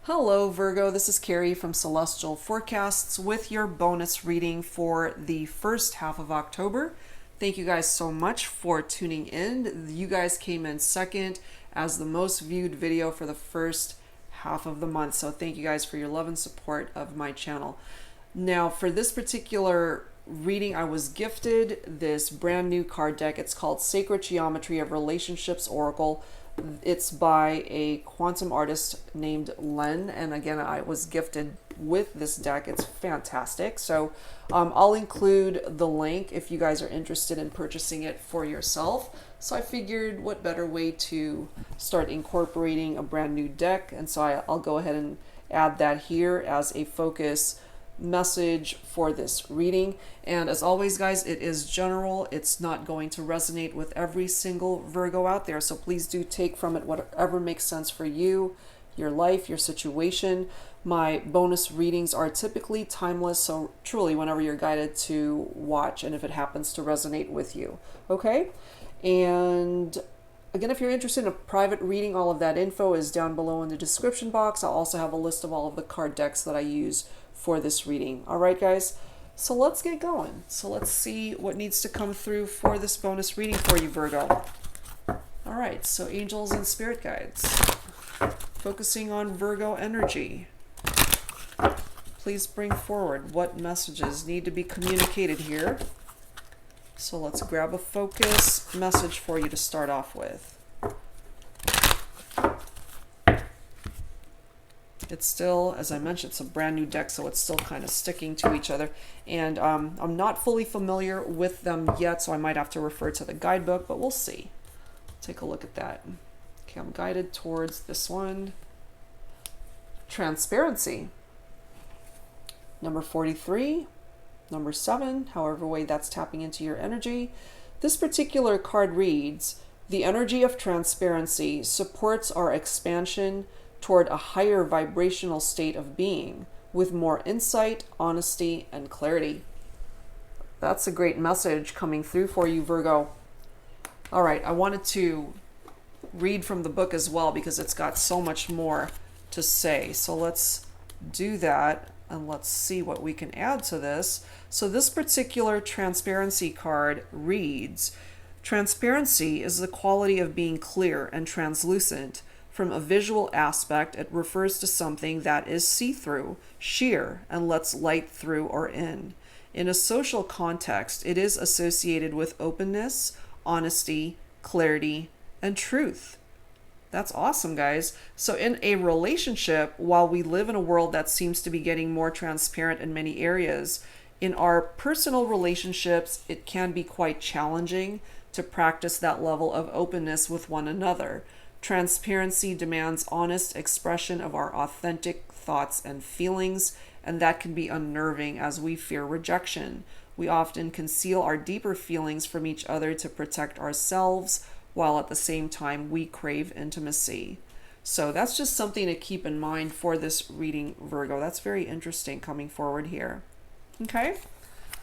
Hello Virgo, this is Carrie from Celestial Forecasts with your bonus reading for the first half of October. Thank you guys so much for tuning in. You guys came in second as the most viewed video for the first half of the month. So thank you guys for your love and support of my channel. Now for this particular reading, I was gifted this brand new card deck. It's called Sacred Geometry of Relationships Oracle. It's by a quantum artist named Len, and again, I was gifted with this deck. It's fantastic. So I'll include the link if you guys are interested in purchasing it for yourself. So I figured what better way to start incorporating a brand new deck, and so I'll go ahead and add that here as a focus message for this reading. And as always guys, it is general. It's not going to resonate with every single Virgo out there, so please do take from it whatever makes sense for you, your life, your situation. My bonus readings are typically timeless, so truly whenever you're guided to watch and if it happens to resonate with you. Okay, and again, if you're interested in a private reading, all of that info is down below in the description box. I'll also have a list of all of the card decks that I use for this reading. All right, guys, so let's get going. So let's see what needs to come through for this bonus reading for you, Virgo. All right, so angels and spirit guides, focusing on Virgo energy. Please bring forward what messages need to be communicated here. So let's grab a focus message for you to start off with. It's still, as I mentioned, it's a brand new deck, so it's still kind of sticking to each other. And I'm not fully familiar with them yet, so I might have to refer to the guidebook, but we'll see. Take a look at that. Okay, I'm guided towards this one. Transparency. Number 43, number 7, however way that's tapping into your energy. This particular card reads, the energy of transparency supports our expansion toward a higher vibrational state of being with more insight, honesty, and clarity. That's a great message coming through for you, Virgo. All right, I wanted to read from the book as well because it's got so much more to say. So let's do that and let's see what we can add to this. So this particular transparency card reads, transparency is the quality of being clear and translucent. From a visual aspect, it refers to something that is see-through, sheer, and lets light through or in. In a social context, it is associated with openness, honesty, clarity, and truth. That's awesome, guys. So in a relationship, while we live in a world that seems to be getting more transparent in many areas, in our personal relationships, it can be quite challenging to practice that level of openness with one another. Transparency demands honest expression of our authentic thoughts and feelings, and that can be unnerving as we fear rejection. We often conceal our deeper feelings from each other to protect ourselves, while at the same time we crave intimacy. So that's just something to keep in mind for this reading, Virgo. That's very interesting coming forward here. Okay?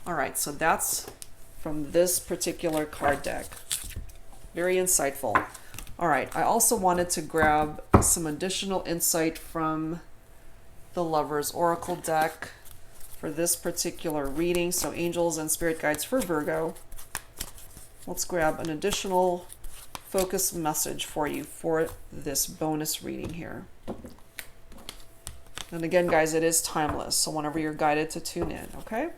All right, so that's from this particular card deck. Very insightful. All right, I also wanted to grab some additional insight from the Lover's Oracle deck for this particular reading. So angels and spirit guides for Virgo. Let's grab an additional focus message for you for this bonus reading here. And again, guys, it is timeless, so whenever you're guided to tune in, okay?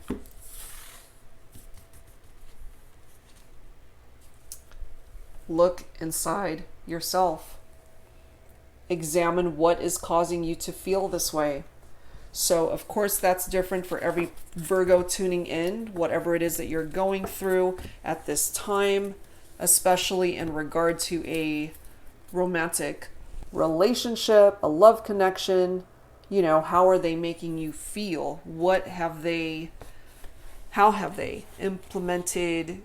Look inside yourself. Examine what is causing you to feel this way. So, of course, that's different for every Virgo tuning in, whatever it is that you're going through at this time, especially in regard to a romantic relationship, a love connection. You know, how are they making you feel? How have they implemented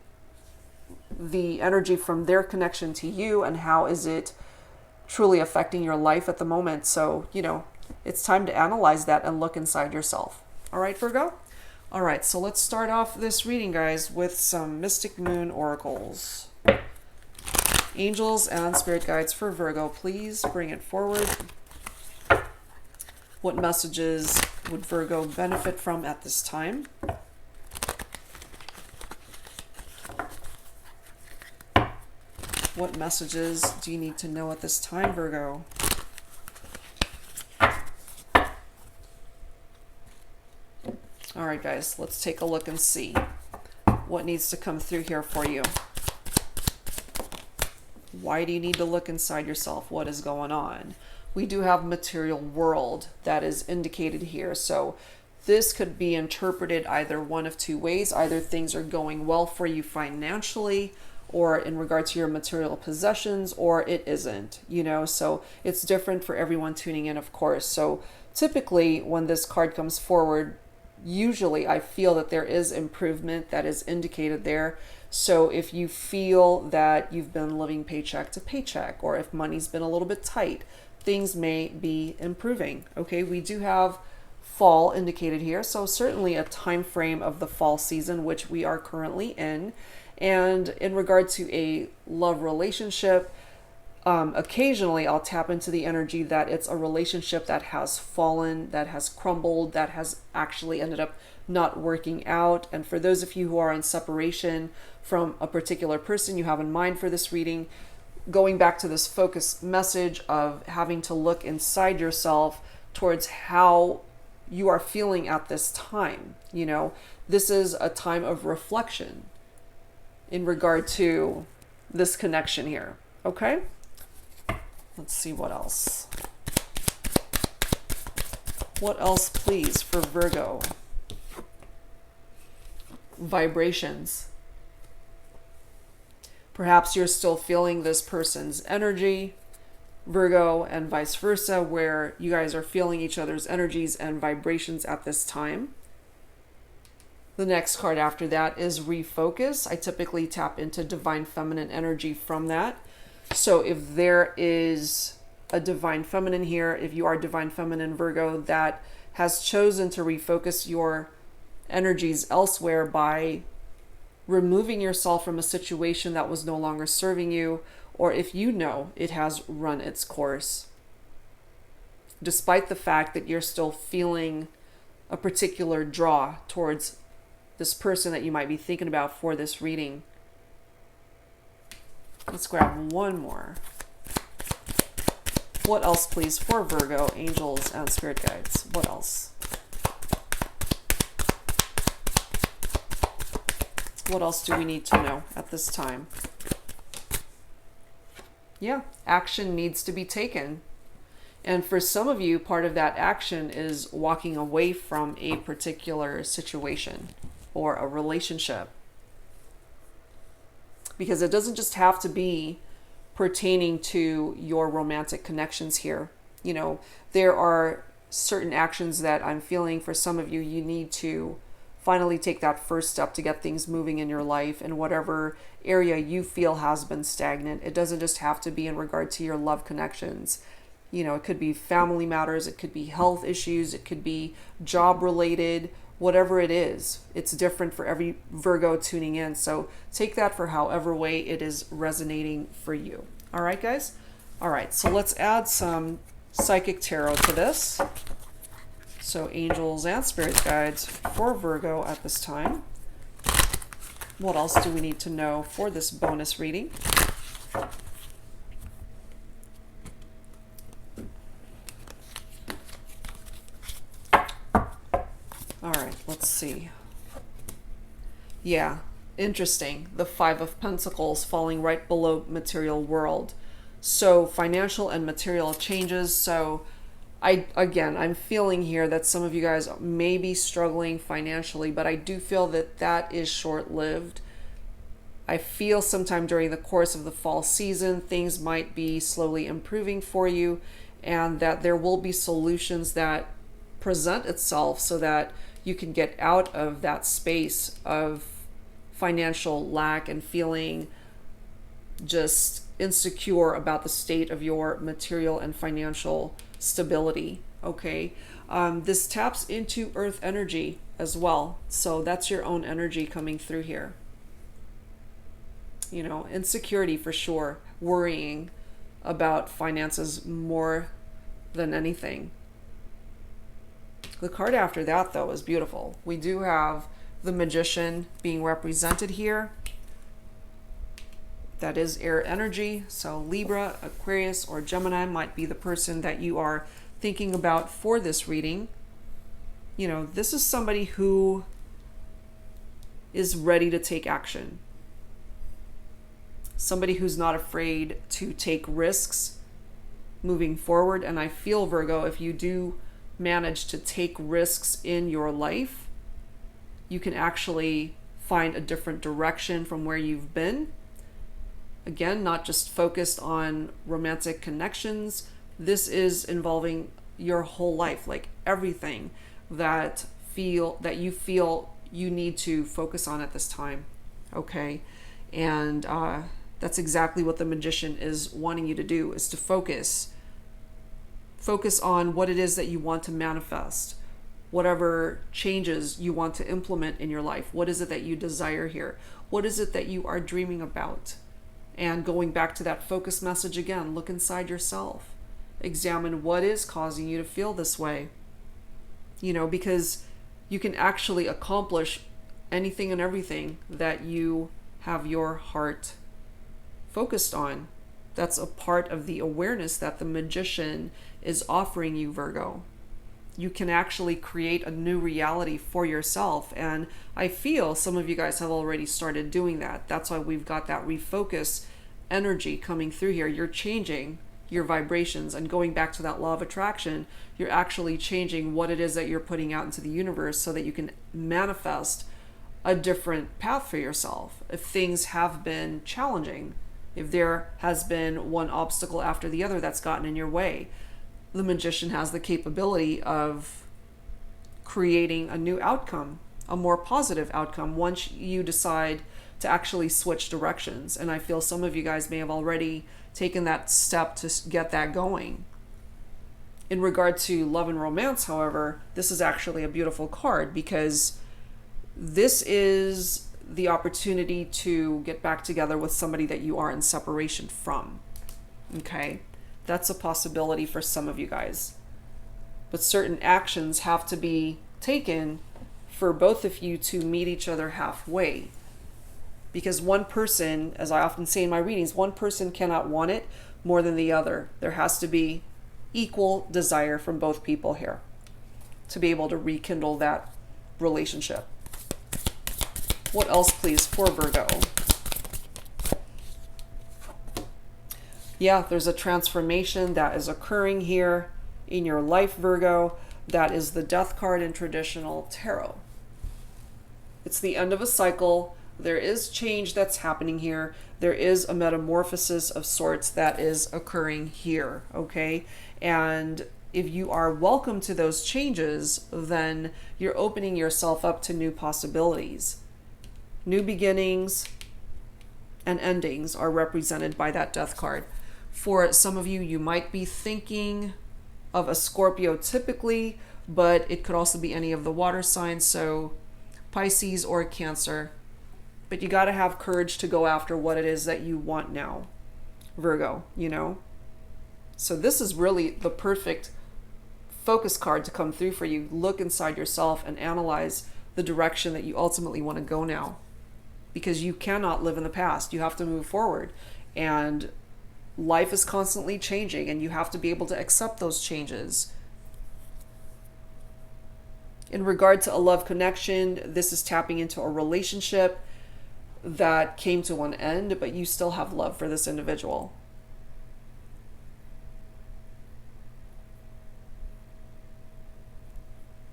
the energy from their connection to you, and how is it truly affecting your life at the moment? So, you know, it's time to analyze that and look inside yourself. All right, Virgo? All right, so let's start off this reading, guys, with some Mystic Moon oracles. Angels and spirit guides for Virgo, please bring it forward. What messages would Virgo benefit from at this time? What messages do you need to know at this time, Virgo? All right, guys, let's take a look and see what needs to come through here for you. Why do you need to look inside yourself? What is going on? We do have material world that is indicated here. So this could be interpreted either one of two ways. Either things are going well for you financially or in regard to your material possessions, or it isn't, you know, so it's different for everyone tuning in, of course. So typically when this card comes forward, usually I feel that there is improvement that is indicated there. So if you feel that you've been living paycheck to paycheck, or if money's been a little bit tight, things may be improving. Okay, we do have fall indicated here, so certainly a time frame of the fall season, which we are currently in. And in regard to a love relationship, occasionally I'll tap into the energy that it's a relationship that has fallen, that has crumbled, that has actually ended up not working out. And for those of you who are in separation from a particular person you have in mind for this reading, going back to this focused message of having to look inside yourself towards how you are feeling at this time. You know, this is a time of reflection in regard to this connection here. Okay, let's see what else. What else, please, for Virgo? Vibrations. Perhaps you're still feeling this person's energy, Virgo, and vice versa, where you guys are feeling each other's energies and vibrations at this time. The next card after that is refocus. I typically tap into divine feminine energy from that. So if there is a divine feminine here, if you are divine feminine Virgo that has chosen to refocus your energies elsewhere by removing yourself from a situation that was no longer serving you, or if you know it has run its course, despite the fact that you're still feeling a particular draw towards this person that you might be thinking about for this reading. Let's grab one more. What else, please, for Virgo, angels and spirit guides? What else? What else do we need to know at this time? Yeah, action needs to be taken. And for some of you, part of that action is walking away from a particular situation or a relationship. Because it doesn't just have to be pertaining to your romantic connections here. You know, there are certain actions that I'm feeling for some of you, you need to finally take that first step to get things moving in your life in whatever area you feel has been stagnant. It doesn't just have to be in regard to your love connections. You know, it could be family matters, it could be health issues, it could be job related, whatever it is. It's different for every Virgo tuning in. So take that for however way it is resonating for you. All right, guys? All right, so let's add some psychic tarot to this. So angels and spirit guides for Virgo at this time. What else do we need to know for this bonus reading? All right, let's see. Yeah, interesting. The Five of Pentacles falling right below material world. So financial and material changes. So I'm feeling here that some of you guys may be struggling financially, but I do feel that that is short-lived. I feel sometime during the course of the fall season, things might be slowly improving for you, and that there will be solutions that present itself so that you can get out of that space of financial lack and feeling just insecure about the state of your material and financial stability. Okay, this taps into earth energy as well, so that's your own energy coming through here. You know, insecurity for sure, worrying about finances more than anything. The card after that, though, is beautiful. We do have the Magician being represented here. That is air energy. So Libra, Aquarius, or Gemini might be the person that you are thinking about for this reading. You know, this is somebody who is ready to take action. Somebody who's not afraid to take risks moving forward. And I feel, Virgo, if you do manage to take risks in your life, you can actually find a different direction from where you've been. Again, not just focused on romantic connections. This is involving your whole life, like everything that you feel you need to focus on at this time. Okay. And that's exactly what the Magician is wanting you to do, is to focus on what it is that you want to manifest, whatever changes you want to implement in your life. What is it that you desire here? What is it that you are dreaming about? And going back to that focus message again, look inside yourself. Examine what is causing you to feel this way. You know, because you can actually accomplish anything and everything that you have your heart focused on. That's a part of the awareness that the Magician is offering you, Virgo. You can actually create a new reality for yourself. And I feel some of you guys have already started doing that. That's why we've got that refocus energy coming through here. You're changing your vibrations, and going back to that law of attraction, you're actually changing what it is that you're putting out into the universe so that you can manifest a different path for yourself. If things have been challenging, if there has been one obstacle after the other that's gotten in your way, the Magician has the capability of creating a new outcome, a more positive outcome, once you decide to actually switch directions. And I feel some of you guys may have already taken that step to get that going. In regard to love and romance, however, this is actually a beautiful card, because this is the opportunity to get back together with somebody that you are in separation from. Okay? That's a possibility for some of you guys. But certain actions have to be taken for both of you to meet each other halfway. Because one person, as I often say in my readings, one person cannot want it more than the other. There has to be equal desire from both people here to be able to rekindle that relationship. What else, please, for Virgo? Yeah, there's a transformation that is occurring here in your life, Virgo. That is the Death card in traditional tarot. It's the end of a cycle. There is change that's happening here. There is a metamorphosis of sorts that is occurring here, okay? And if you are welcome to those changes, then you're opening yourself up to new possibilities. New beginnings and endings are represented by that Death card. For some of you, you might be thinking of a Scorpio typically, but it could also be any of the water signs, so Pisces or Cancer. But you got to have courage to go after what it is that you want now, Virgo, you know? So this is really the perfect focus card to come through for you. Look inside yourself and analyze the direction that you ultimately want to go now. Because you cannot live in the past. You have to move forward. And life is constantly changing, and you have to be able to accept those changes. In regard to a love connection, this is tapping into a relationship that came to an end, but you still have love for this individual.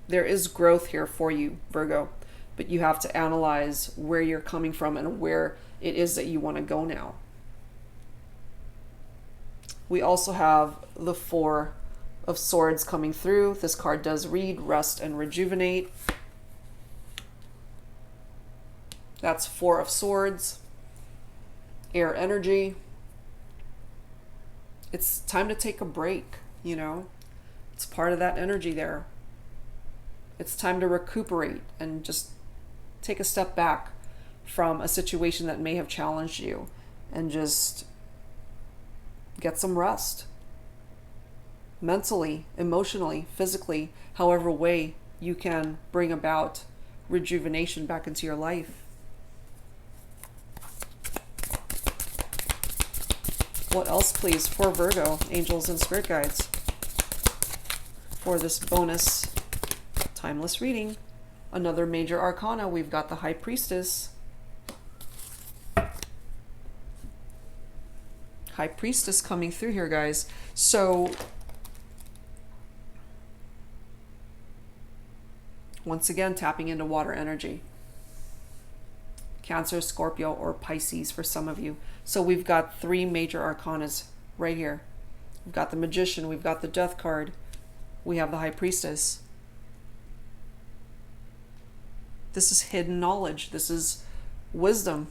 There is growth here for you, Virgo, but you have to analyze where you're coming from and where it is that you want to go now. We also have the Four of Swords coming through. This card does read, rest and rejuvenate. That's Four of Swords, air energy. It's time to take a break, you know. It's part of that energy there. It's time to recuperate and just take a step back from a situation that may have challenged you and just get some rest. mentally, emotionally, physically, however way you can bring about rejuvenation back into your life. What else, please, for Virgo, angels and spirit guides, for this bonus timeless reading? Another major arcana, we've got the High Priestess. High Priestess coming through here, guys. So, once again, tapping into water energy. Cancer, Scorpio, or Pisces for some of you. So we've got three major arcanas right here. We've got the Magician, we've got the Death card, we have the High Priestess. This is hidden knowledge. This is wisdom.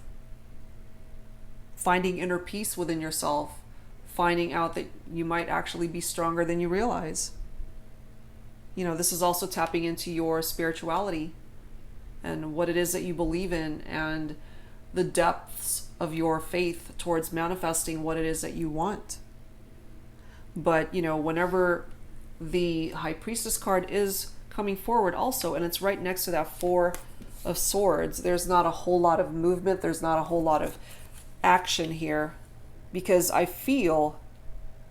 Finding inner peace within yourself. Finding out that you might actually be stronger than you realize. You know, this is also tapping into your spirituality and what it is that you believe in and the depths of your faith towards manifesting what it is that you want. But, you know, whenever the High Priestess card is coming forward also, and it's right next to that Four of Swords, there's not a whole lot of movement, there's not a whole lot of action here, because I feel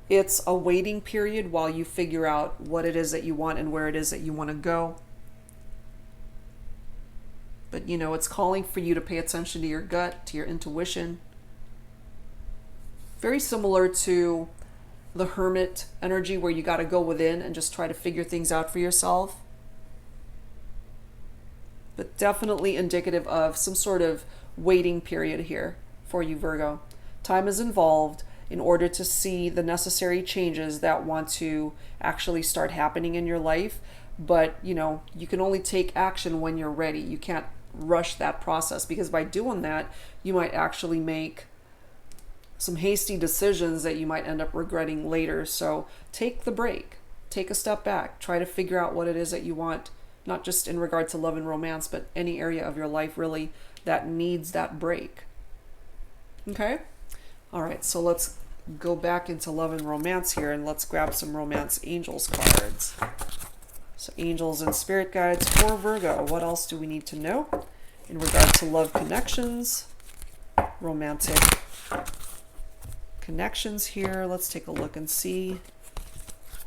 it's a waiting period while you figure out what it is that you want and where it is that you want to go. But, you know, it's calling for you to pay attention to your gut, to your intuition. Very similar to the Hermit energy, where you got to go within and just try to figure things out for yourself. But definitely indicative of some sort of waiting period here for you, Virgo. Time is involved in order to see the necessary changes that want to actually start happening in your life. But, you know, you can only take action when you're ready. You can't rush that process, because by doing that, you might actually make some hasty decisions that you might end up regretting later. So take the break, take a step back, try to figure out what it is that you want, not just in regard to love and romance, but any area of your life really that needs that break. Okay? All right, so let's go back into love and romance here, and let's grab some romance angels cards. So angels and spirit guides for Virgo. What else do we need to know in regard to love connections, romantic connections here? Let's take a look and see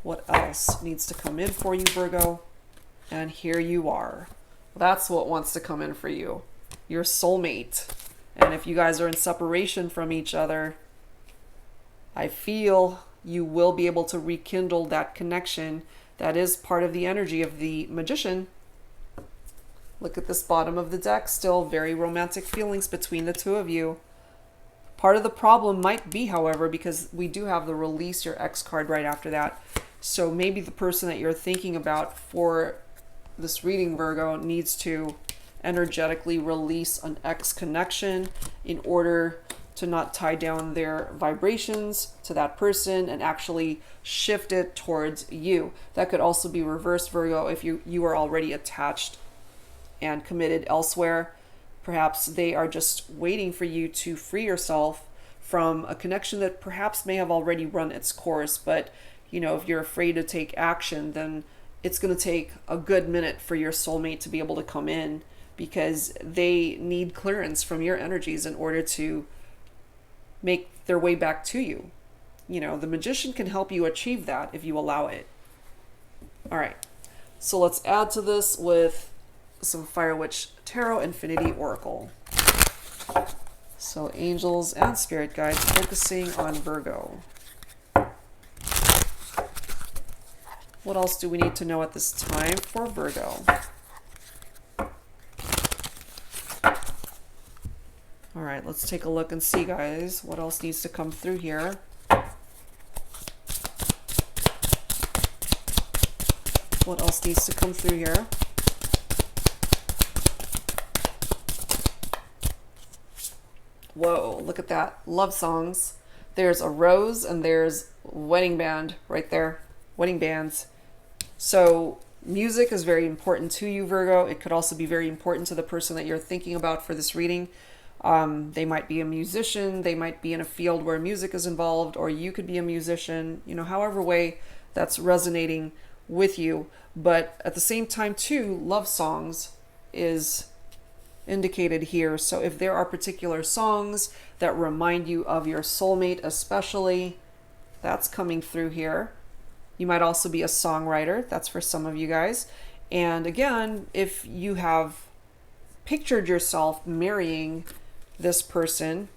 what else needs to come in for you, Virgo. And here you are. That's what wants to come in for you. Your soulmate. And if you guys are in separation from each other, I feel you will be able to rekindle that connection. That is part of the energy of the Magician. Look at this bottom of the deck. Still very romantic feelings between the two of you. Part of the problem might be, however, because we do have the Release Your Ex card right after that. So maybe the person that you're thinking about for this reading, Virgo, needs to energetically release an ex connection in order to not tie down their vibrations to that person and actually shift it towards you. That could also be reversed, Virgo, if you are already attached and committed elsewhere. Perhaps they are just waiting for you to free yourself from a connection that perhaps may have already run its course. But, you know, if you're afraid to take action, then it's going to take a good minute for your soulmate to be able to come in, because they need clearance from your energies in order to make their way back to you. You know, the Magician can help you achieve that if you allow it. All right, so let's add to this with some Fire Witch Tarot Infinity Oracle. So angels and spirit guides focusing on Virgo. What else do we need to know at this time for Virgo? All right, let's take a look and see, guys, what else needs to come through here. What else needs to come through here? Whoa, look at that. Love songs. There's a rose and there's wedding band right there. Wedding bands. So music is very important to you, Virgo. It could also be very important to the person that you're thinking about for this reading. They might be a musician, they might be in a field where music is involved, or you could be a musician, you know, however way that's resonating with you. But at the same time too, love songs is indicated here. So if there are particular songs that remind you of your soulmate especially, that's coming through here. You might also be a songwriter. That's for some of you guys. And again, if you have pictured yourself marrying this person,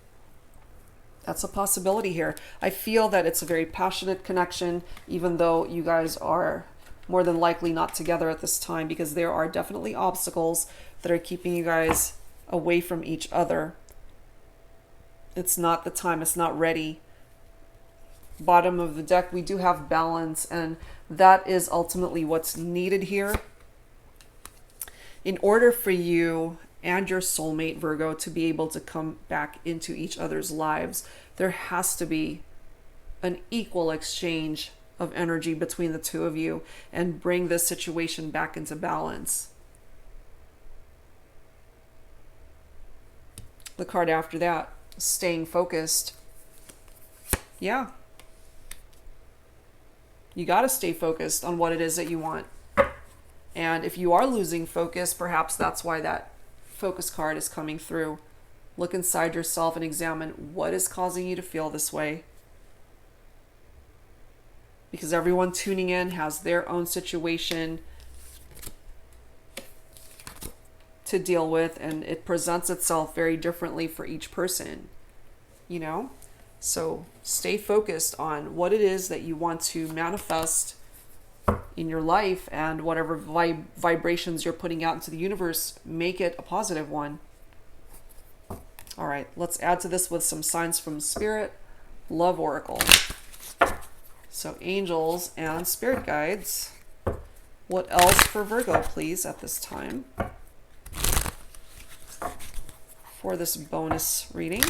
that's a possibility here. I feel that it's a very passionate connection, even though you guys are more than likely not together at this time, because there are definitely obstacles that are keeping you guys away from each other. It's not the time. It's not ready. Bottom of the deck, we do have balance, and that is ultimately what's needed here. In order for you and your soulmate, Virgo, to be able to come back into each other's lives, there has to be an equal exchange of energy between the two of you and bring this situation back into balance. The card after that, staying focused. Yeah. You got to stay focused on what it is that you want. And if you are losing focus, perhaps that's why that focus card is coming through. Look inside yourself and examine what is causing you to feel this way. Because everyone tuning in has their own situation to deal with, and it presents itself very differently for each person, you know? So stay focused on what it is that you want to manifest in your life, and whatever vibrations you're putting out into the universe, make it a positive one. All right, let's add to this with some signs from Spirit, Love Oracle. So angels and spirit guides. What else for Virgo, please, at this time for this bonus reading?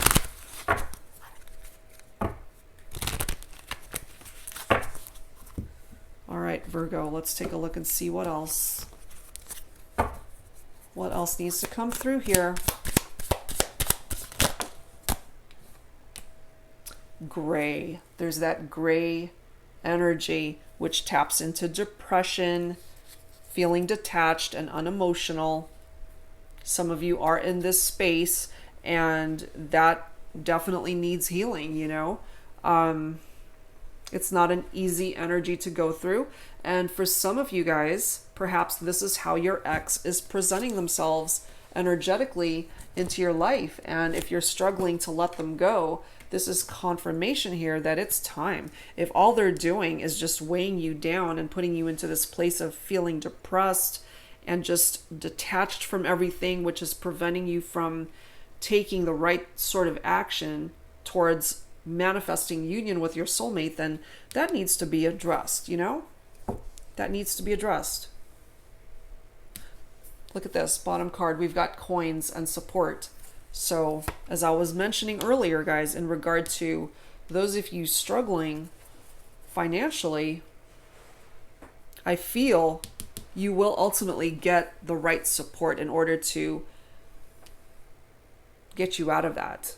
All right, Virgo, let's take a look and see what else. What else needs to come through here? Gray. There's that gray energy which taps into depression, feeling detached and unemotional. Some of you are in this space, and that definitely needs healing, you know. It's not an easy energy to go through. And for some of you guys, perhaps this is how your ex is presenting themselves energetically into your life. And if you're struggling to let them go, this is confirmation here that it's time. If all they're doing is just weighing you down and putting you into this place of feeling depressed and just detached from everything, which is preventing you from taking the right sort of action towards manifesting union with your soulmate, then that needs to be addressed, you know? That needs to be addressed. Look at this bottom card. We've got coins and support. So as I was mentioning earlier, guys, in regard to those of you struggling financially, I feel you will ultimately get the right support in order to get you out of that.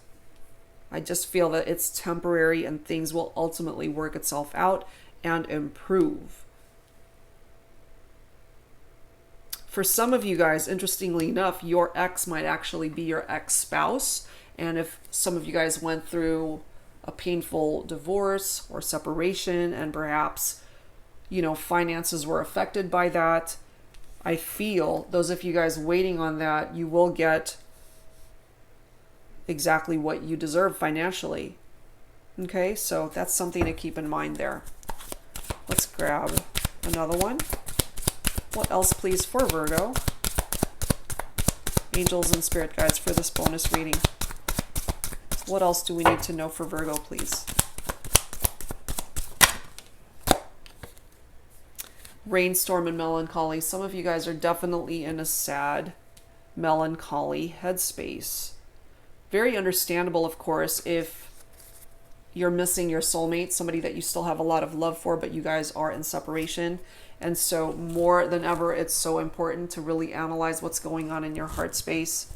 I just feel that it's temporary and things will ultimately work itself out and improve. For some of you guys, interestingly enough, your ex might actually be your ex-spouse. And if some of you guys went through a painful divorce or separation, and perhaps, you know, finances were affected by that, I feel those of you guys waiting on that, you will get exactly what you deserve financially. Okay, so that's something to keep in mind there. Let's grab another one. What else, please, for Virgo? Angels and spirit guides for this bonus reading. What else do we need to know for Virgo, please? Rainstorm and melancholy. Some of you guys are definitely in a sad, melancholy headspace. Very understandable, of course, if you're missing your soulmate, somebody that you still have a lot of love for, but you guys are in separation. And so more than ever, it's so important to really analyze what's going on in your heart space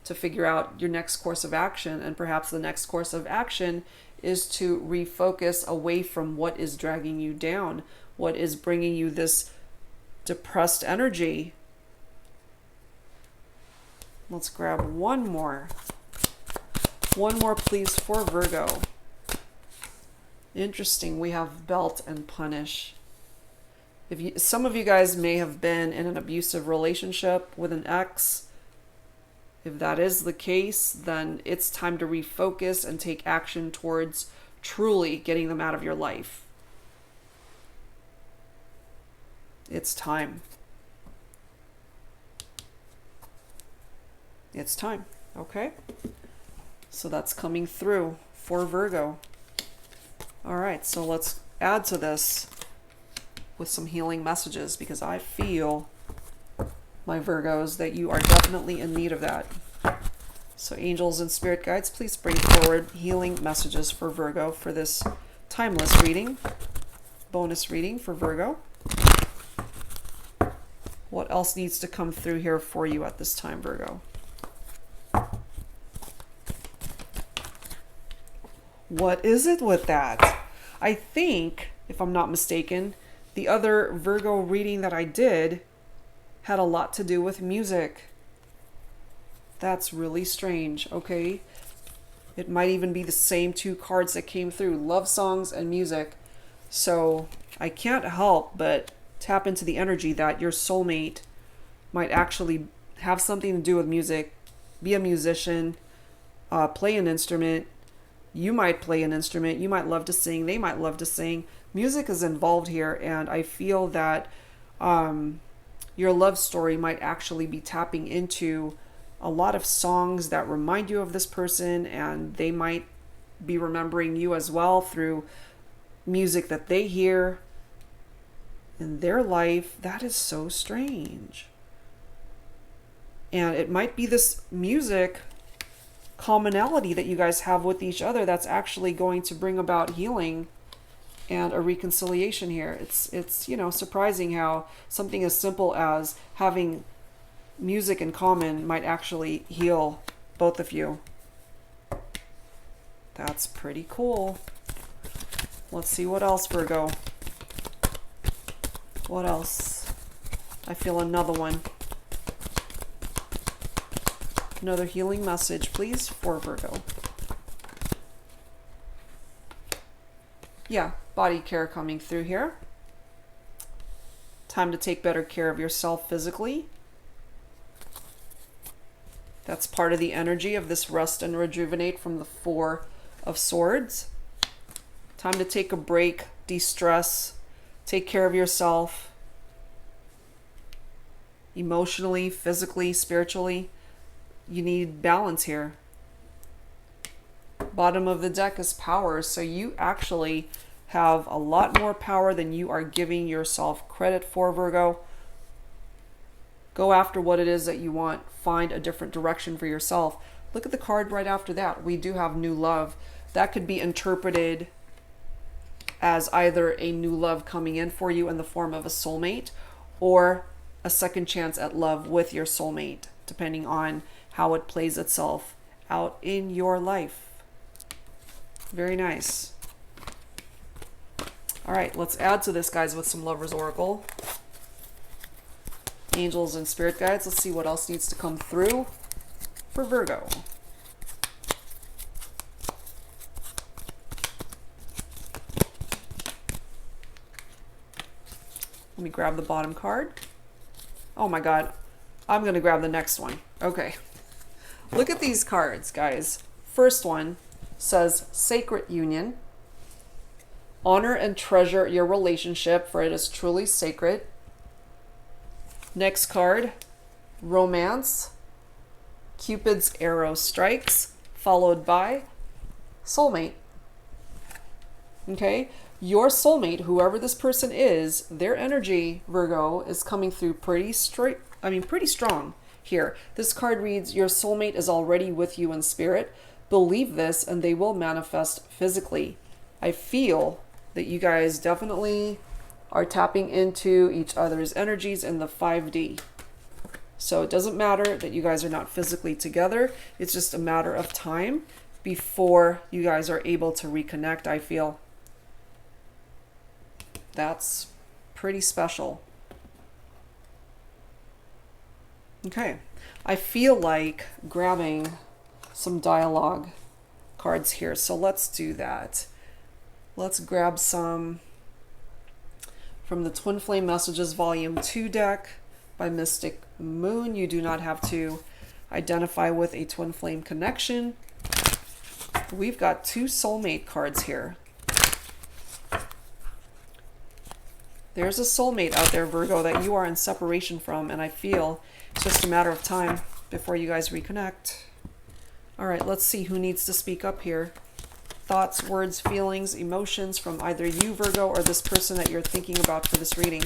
to figure out your next course of action. And perhaps the next course of action is to refocus away from what is dragging you down. What is bringing you this depressed energy? Let's grab one more. One more, please, for Virgo. Interesting. We have belt and punish. Some of you guys may have been in an abusive relationship with an ex. If that is the case, then it's time to refocus and take action towards truly getting them out of your life. It's time. It's time. Okay? So that's coming through for Virgo. All right, so let's add to this with some healing messages, because I feel, my Virgos, that you are definitely in need of that. So angels and spirit guides, please bring forward healing messages for Virgo for this timeless reading, bonus reading for Virgo. What else needs to come through here for you at this time, Virgo? What is it with that? I think, if I'm not mistaken, the other Virgo reading that I did had a lot to do with music. That's really strange, okay? It might even be the same two cards that came through, love songs and music. So I can't help but tap into the energy that your soulmate might actually have something to do with music, be a musician, play an instrument. You might play an instrument, you might love to sing, they might love to sing. Music is involved here, and I feel that your love story might actually be tapping into a lot of songs that remind you of this person, and they might be remembering you as well through music that they hear in their life. That is so strange. And it might be this music commonality that you guys have with each other that's actually going to bring about healing and a reconciliation here. It's you know, surprising how something as simple as having music in common might actually heal both of you. That's pretty cool. Let's see what else, Virgo. What else? I feel another one. Another healing message, please, for Virgo. Yeah, body care coming through here. Time to take better care of yourself physically. That's part of the energy of this rest and rejuvenate from the Four of Swords. Time to take a break, de-stress, take care of yourself. Emotionally, physically, spiritually. You need balance here. Bottom of the deck is power, so you actually have a lot more power than you are giving yourself credit for, Virgo. Go after what it is that you want. Find a different direction for yourself. Look at the card right after that. We do have new love. That could be interpreted as either a new love coming in for you in the form of a soulmate, or a second chance at love with your soulmate, depending on how it plays itself out in your life. Very nice. All right, let's add to this, guys, with some Lover's Oracle. Angels and spirit guides. Let's see what else needs to come through for Virgo. Let me grab the bottom card. Oh my God, I'm gonna grab the next one. Okay. Look at these cards, guys. First one says Sacred Union. Honor and treasure your relationship, for it is truly sacred. Next card, Romance. Cupid's arrow strikes, followed by soulmate. Okay? Your soulmate, whoever this person is, their energy, Virgo, is coming through pretty strong here. This card reads, your soulmate is already with you in spirit. Believe this and they will manifest physically. I feel that you guys definitely are tapping into each other's energies in the 5D. So it doesn't matter that you guys are not physically together. It's just a matter of time before you guys are able to reconnect, I feel. That's pretty special. Okay, I feel like grabbing some dialogue cards here, so let's do that. Let's grab some from the Twin Flame Messages Volume 2 deck by Mystic Moon. You do not have to identify with a twin flame connection. We've got 2 soulmate cards here. There's a soulmate out there, Virgo, that you are in separation from, and I feel it's just a matter of time before you guys reconnect. All right, let's see who needs to speak up here. Thoughts, words, feelings, emotions from either you, Virgo, or this person that you're thinking about for this reading.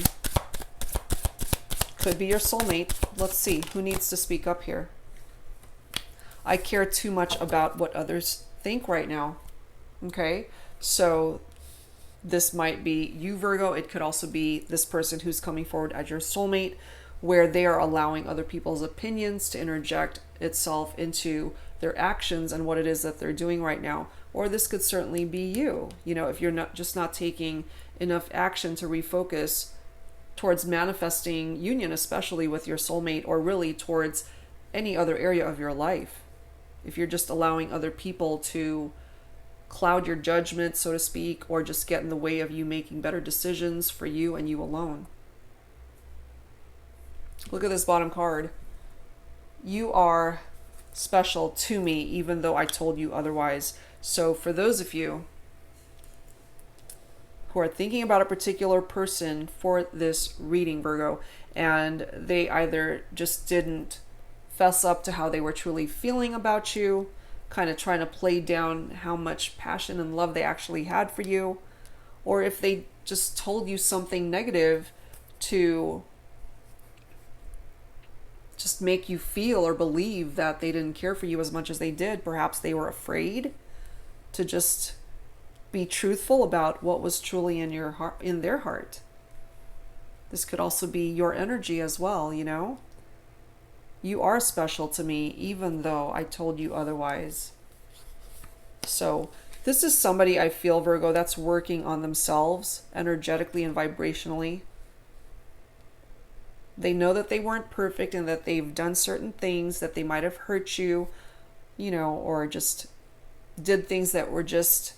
Could be your soulmate. Let's see who needs to speak up here. I care too much about what others think right now. Okay, so this might be you, Virgo. It could also be this person who's coming forward as your soulmate, where they are allowing other people's opinions to interject itself into their actions and what it is that they're doing right now. Or this could certainly be you, you know, if you're not taking enough action to refocus towards manifesting union, especially with your soulmate, or really towards any other area of your life. If you're just allowing other people to cloud your judgment, so to speak, or just get in the way of you making better decisions for you and you alone. Look at this bottom card. You are special to me, even though I told you otherwise. So for those of you who are thinking about a particular person for this reading, Virgo, and they either just didn't fess up to how they were truly feeling about you, kind of trying to play down how much passion and love they actually had for you, or if they just told you something negative to just make you feel or believe that they didn't care for you as much as they did. Perhaps they were afraid to just be truthful about what was truly in your heart, in their heart. This could also be your energy as well, you know? You are special to me, even though I told you otherwise. So this is somebody, I feel, Virgo, that's working on themselves energetically and vibrationally. They know that they weren't perfect and that they've done certain things that they might have hurt you, you know, or just did things that were just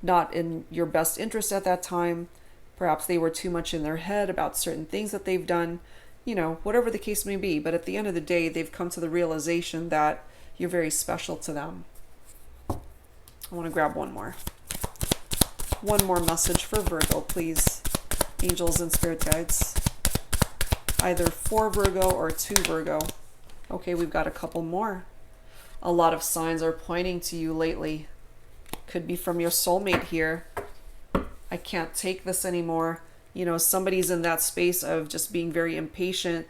not in your best interest at that time. Perhaps they were too much in their head about certain things that they've done, you know, whatever the case may be. But at the end of the day, they've come to the realization that you're very special to them. I want to grab one more. One more message for Virgo, please. Angels and spirit guides. Either for Virgo or to Virgo. Okay, we've got a couple more. A lot of signs are pointing to you lately. Could be from your soulmate here. I can't take this anymore. You know, somebody's in that space of just being very impatient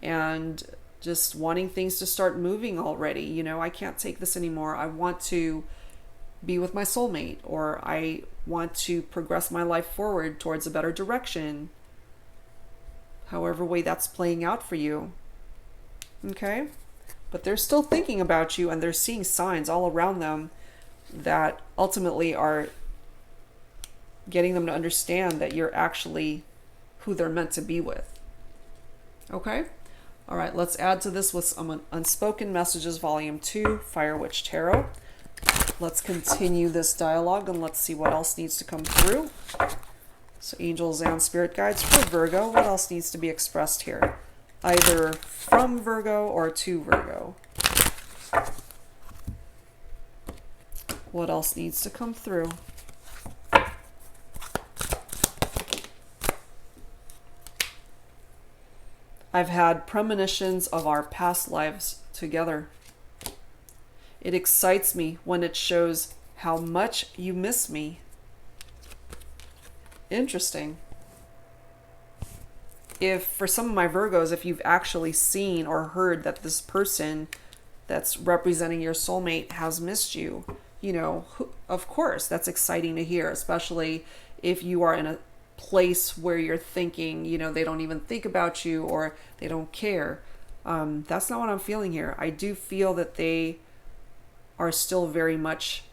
and just wanting things to start moving already. You know, I can't take this anymore. I want to be with my soulmate, or I want to progress my life forward towards a better direction. However way that's playing out for you. Okay? But they're still thinking about you, and they're seeing signs all around them that ultimately are getting them to understand that you're actually who they're meant to be with. Okay? All right, let's add to this with some Unspoken Messages Volume 2, Fire Witch Tarot. Let's continue this dialogue and let's see what else needs to come through. So angels and spirit guides for Virgo, what else needs to be expressed here? Either from Virgo or to Virgo. What else needs to come through? I've had premonitions of our past lives together. It excites me when it shows how much you miss me. Interesting. If for some of my Virgos, if you've actually seen or heard that this person that's representing your soulmate has missed you, you know, of course, that's exciting to hear, especially if you are in a place where you're thinking, you know, they don't even think about you or they don't care. That's not what I'm feeling here. I do feel that they are still very much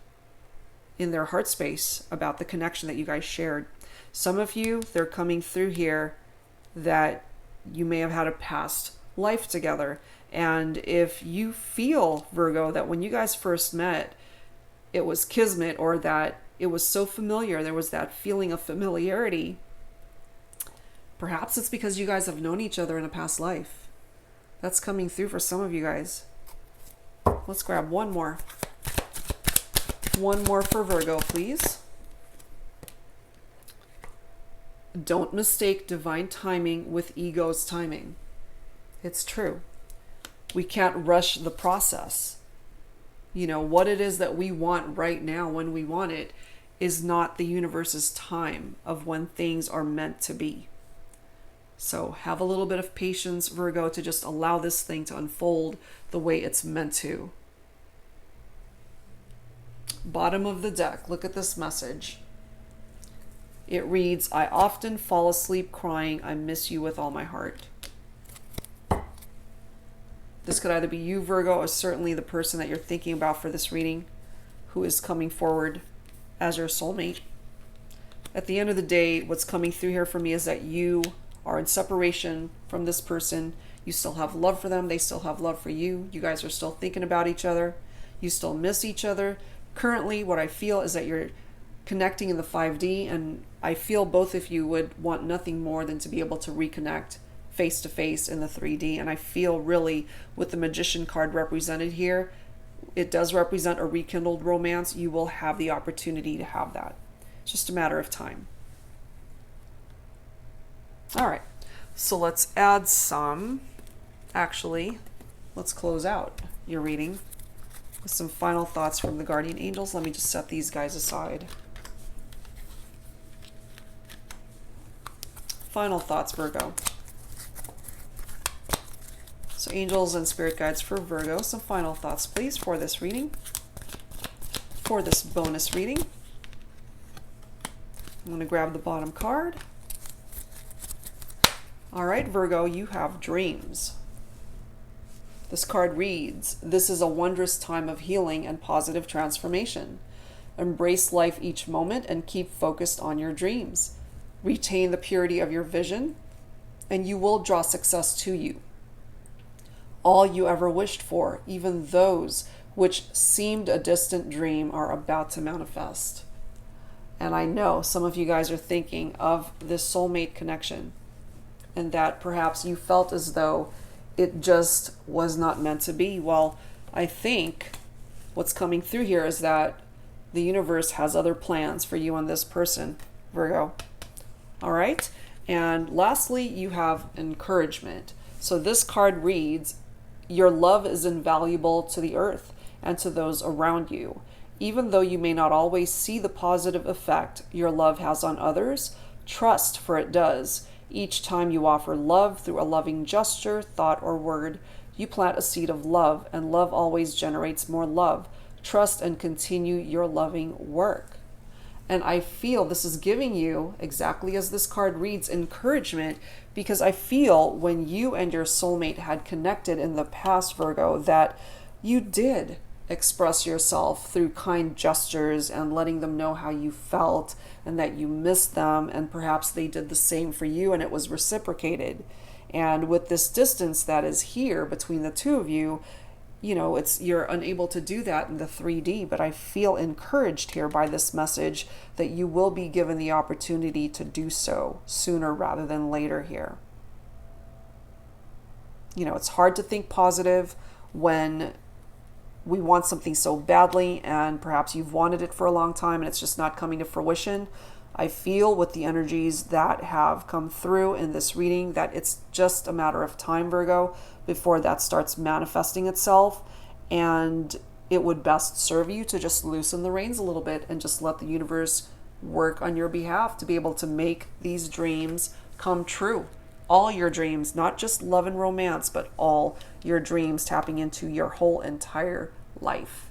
in their heart space about the connection that you guys shared. Some of you, they're coming through here that you may have had a past life together. And if you feel, Virgo, that when you guys first met, it was kismet, or that it was so familiar, there was that feeling of familiarity, perhaps it's because you guys have known each other in a past life. That's coming through for some of you guys. Let's grab one more. One more for Virgo, please. Don't mistake divine timing with ego's timing. It's true. We can't rush the process. You know, what it is that we want right now when we want it is not the universe's time of when things are meant to be. So have a little bit of patience, Virgo, to just allow this thing to unfold the way it's meant to. Bottom of the deck, look at this message. It reads, I often fall asleep crying, I miss you with all my heart. This could either be you, Virgo, or certainly the person that you're thinking about for this reading, who is coming forward as your soulmate. At the end of the day, what's coming through here for me is that you are in separation from this person. You still have love for them. They still have love for you. You guys are still thinking about each other. You still miss each other. Currently, what I feel is that you're connecting in the 5D, and I feel both of you would want nothing more than to be able to reconnect face to face in the 3D. And I feel really, with the Magician card represented here, it does represent a rekindled romance. You will have the opportunity to have that. It's just a matter of time. All right, so let's add some. Actually, let's close out your reading with some final thoughts from the guardian angels. Let me just set these guys aside. Final thoughts, Virgo. So angels and spirit guides for Virgo, some final thoughts, please, for this reading, for this bonus reading. I'm going to grab the bottom card. All right, Virgo, you have dreams. This card reads, this is a wondrous time of healing and positive transformation. Embrace life each moment and keep focused on your dreams. Retain the purity of your vision, and you will draw success to you. All you ever wished for, even those which seemed a distant dream, are about to manifest. And I know some of you guys are thinking of this soulmate connection, and that perhaps you felt as though it just was not meant to be. Well, I think what's coming through here is that the universe has other plans for you and this person, Virgo. All right. And lastly, you have encouragement. So this card reads, your love is invaluable to the earth and to those around you. Even though you may not always see the positive effect your love has on others, trust, for it does. Each time you offer love through a loving gesture, thought, or word, you plant a seed of love, and love always generates more love. Trust and continue your loving work. And I feel this is giving you, exactly as this card reads, encouragement, because I feel when you and your soulmate had connected in the past, Virgo, that you did express yourself through kind gestures and letting them know how you felt and that you missed them, and perhaps they did the same for you and it was reciprocated. And with this distance that is here between the two of you, you know, you're unable to do that in the 3D, but I feel encouraged here by this message that you will be given the opportunity to do so sooner rather than later here. You know, it's hard to think positive when we want something so badly, and perhaps you've wanted it for a long time and it's just not coming to fruition. I feel with the energies that have come through in this reading that it's just a matter of time, Virgo, before that starts manifesting itself. And it would best serve you to just loosen the reins a little bit and just let the universe work on your behalf to be able to make these dreams come true. All your dreams, not just love and romance, but all your dreams, tapping into your whole entire life.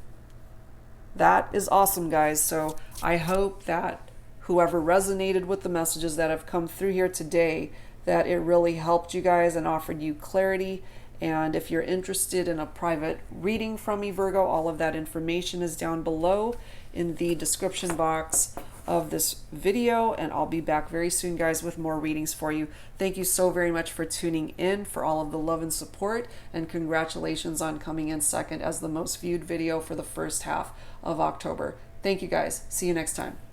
That is awesome, guys. So I hope that whoever resonated with the messages that have come through here today, that it really helped you guys and offered you clarity. And if you're interested in a private reading from me, Virgo, all of that information is down below in the description box. of this video, and I'll be back very soon, guys, with more readings for you. Thank you so very much for tuning in, for all of the love and support, and congratulations on coming in second as the most viewed video for the first half of October. Thank you, guys. See you next time.